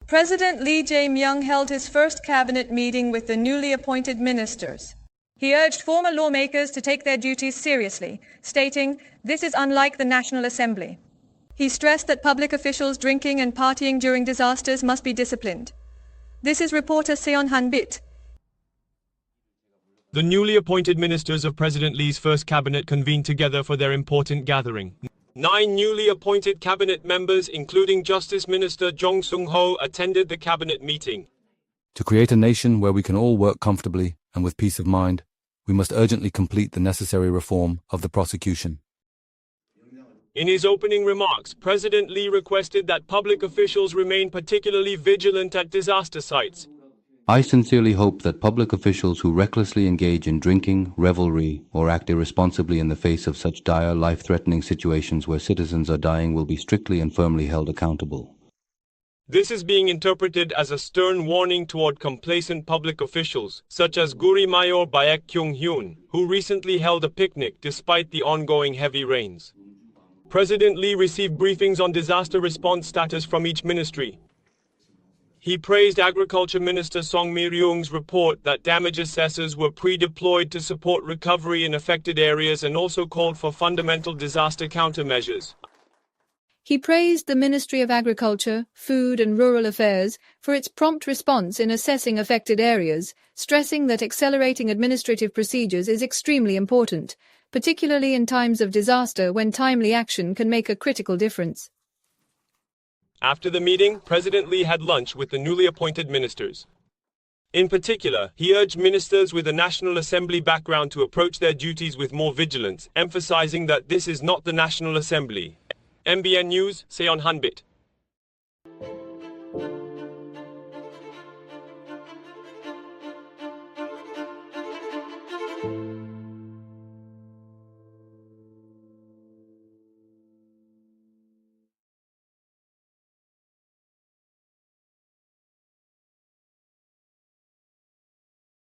President Lee Jae-myung held his first cabinet meeting with the newly appointed ministers. He urged former lawmakers to take their duties seriously, stating, "This is unlike the National Assembly." He stressed that public officials drinking and partying during disasters must be disciplined. This is reporter Seon Han-bit. The newly appointed ministers of President Lee's first cabinet convened together for their important gathering. 9 newly appointed cabinet members, including Justice Minister Jong Sung-ho, attended the cabinet meeting. To create a nation where we can all work comfortably and with peace of mind, we must urgently complete the necessary reform of the prosecution. In his opening remarks, President Lee requested that public officials remain particularly vigilant at disaster sites. I sincerely hope that public officials who recklessly engage in drinking, revelry, or act irresponsibly in the face of such dire, life-threatening situations where citizens are dying will be strictly and firmly held accountable. This is being interpreted as a stern warning toward complacent public officials, such as Guri Mayor Baek Kyung-hyun, who recently held a picnic despite the ongoing heavy rains. President Lee received briefings on disaster response status from each ministry. He praised Agriculture Minister Song Mi-ryung's report that damage assessors were pre-deployed to support recovery in affected areas and also called for fundamental disaster countermeasures. He praised the Ministry of Agriculture, Food and Rural Affairs for its prompt response in assessing affected areas, stressing that accelerating administrative procedures is extremely important, particularly in times of disaster when timely action can make a critical difference. After the meeting, President Lee had lunch with the newly appointed ministers. In particular, he urged ministers with a National Assembly background to approach their duties with more vigilance, emphasizing that this is not the National Assembly. MBN News, Seon Han-bit.